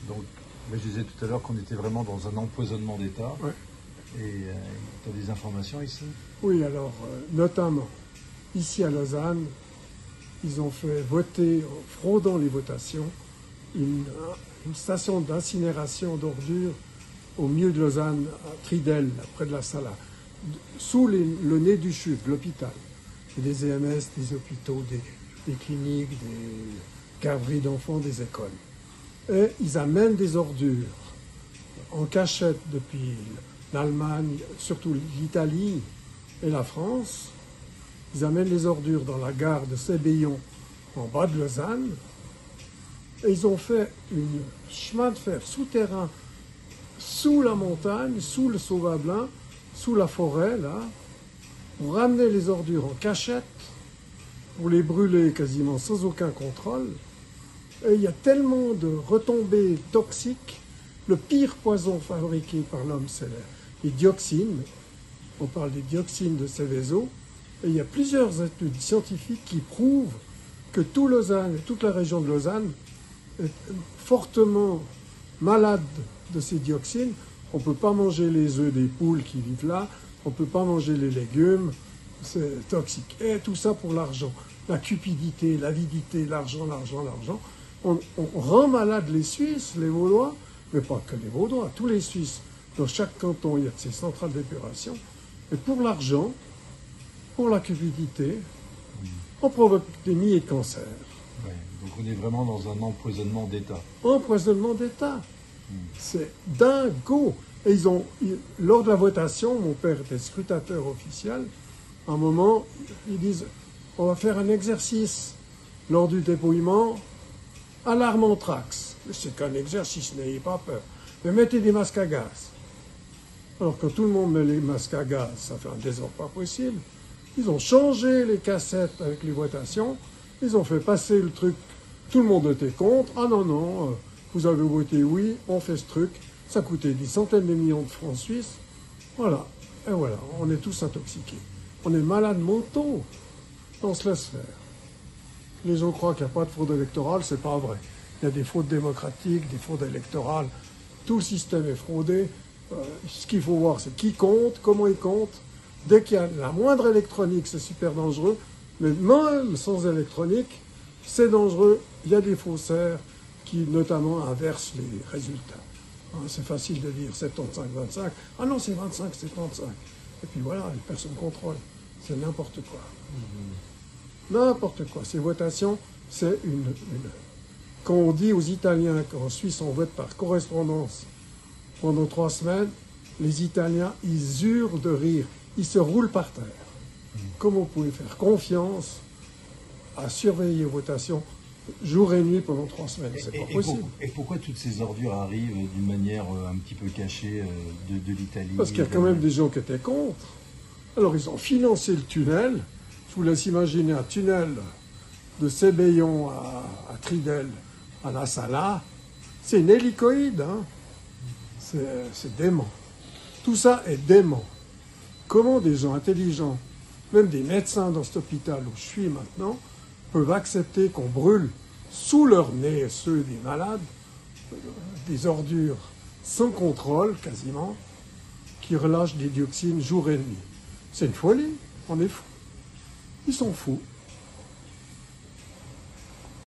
Donc, mais je disais tout à l'heure qu'on était vraiment dans un empoisonnement d'État. Ouais. Et tu as des informations ici? Oui, alors, notamment, ici à Lausanne, ils ont fait voter, en fraudant les votations, une station d'incinération d'ordures au milieu de Lausanne, à Tridel, près de la Sala, sous le nez du CHUV, l'hôpital. Il y a des EMS, des hôpitaux, des cliniques, des garderies d'enfants, des écoles. Et ils amènent des ordures en cachette depuis l'Allemagne, surtout l'Italie et la France. Ils amènent les ordures dans la gare de Sébillon, en bas de Lausanne. Et ils ont fait un chemin de fer souterrain sous la montagne, sous le Sauvablin, sous la forêt, là, pour ramener les ordures en cachette, pour les brûler quasiment sans aucun contrôle. Et il y a tellement de retombées toxiques. Le pire poison fabriqué par l'homme, c'est les dioxines. On parle des dioxines de Seveso. Et il y a plusieurs études scientifiques qui prouvent que tout Lausanne, toute la région de Lausanne, est fortement malade de ces dioxines. On ne peut pas manger les œufs des poules qui vivent là, on ne peut pas manger les légumes, c'est toxique. Et tout ça pour l'argent. La cupidité, l'avidité, l'argent, l'argent, l'argent. On rend malade les Suisses, les Vaudois, mais pas que les Vaudois, tous les Suisses. Dans chaque canton, il y a ces centrales d'épuration. Et pour l'argent, pour la cupidité, on provoque des milliers de cancers. Ouais, donc on est vraiment dans un empoisonnement d'État. Empoisonnement d'État. C'est dingo. Et lors de la votation, mon père était scrutateur officiel. À un moment, ils disent, on va faire un exercice lors du dépouillement, alarme anthrax. C'est qu'un exercice, n'ayez pas peur. Mais mettez des masques à gaz. Alors quand tout le monde met les masques à gaz, ça fait un désordre pas possible. Ils ont changé les cassettes avec les votations. Ils ont fait passer le truc. Tout le monde était contre. Ah non, non, vous avez voté oui, on fait ce truc. Ça coûtait des centaines de millions de francs suisses. Voilà. Et voilà, on est tous intoxiqués. On est malades mentaux. On se laisse faire. Les gens croient qu'il n'y a pas de fraude électorale, c'est pas vrai. Il y a des fraudes démocratiques, des fraudes électorales. Tout le système est fraudé. Ce qu'il faut voir, c'est qui compte, comment il compte. Dès qu'il y a la moindre électronique, c'est super dangereux. Mais même sans électronique, c'est dangereux. Il y a des faussaires qui, notamment, inversent les résultats. C'est facile de dire 75-25. Ah non, c'est 25-75. Et puis voilà, personne ne contrôle. C'est n'importe quoi. N'importe quoi. Ces votations, c'est une... Quand on dit aux Italiens qu'en Suisse, on vote par correspondance pendant 3 semaines, les Italiens, ils hurlent de rire. Ils se roulent par terre. Comment vous pouvez faire confiance à surveiller les votations jour et nuit pendant 3 semaines? C'est pas possible. Et pourquoi toutes ces ordures arrivent d'une manière un petit peu cachée de l'Italie? Parce qu'il y a quand même des gens qui étaient contre. Alors ils ont financé le tunnel. Je vous laisse imaginer un tunnel de Sébillon à Tridel, à la Sala. C'est une hélicoïde. Hein. C'est dément. Tout ça est dément. Comment des gens intelligents, même des médecins dans cet hôpital où je suis maintenant, peuvent accepter qu'on brûle sous leur nez, ceux des malades, des ordures sans contrôle quasiment, qui relâchent des dioxines jour et nuit. C'est une folie, on est fous. Ils sont fous.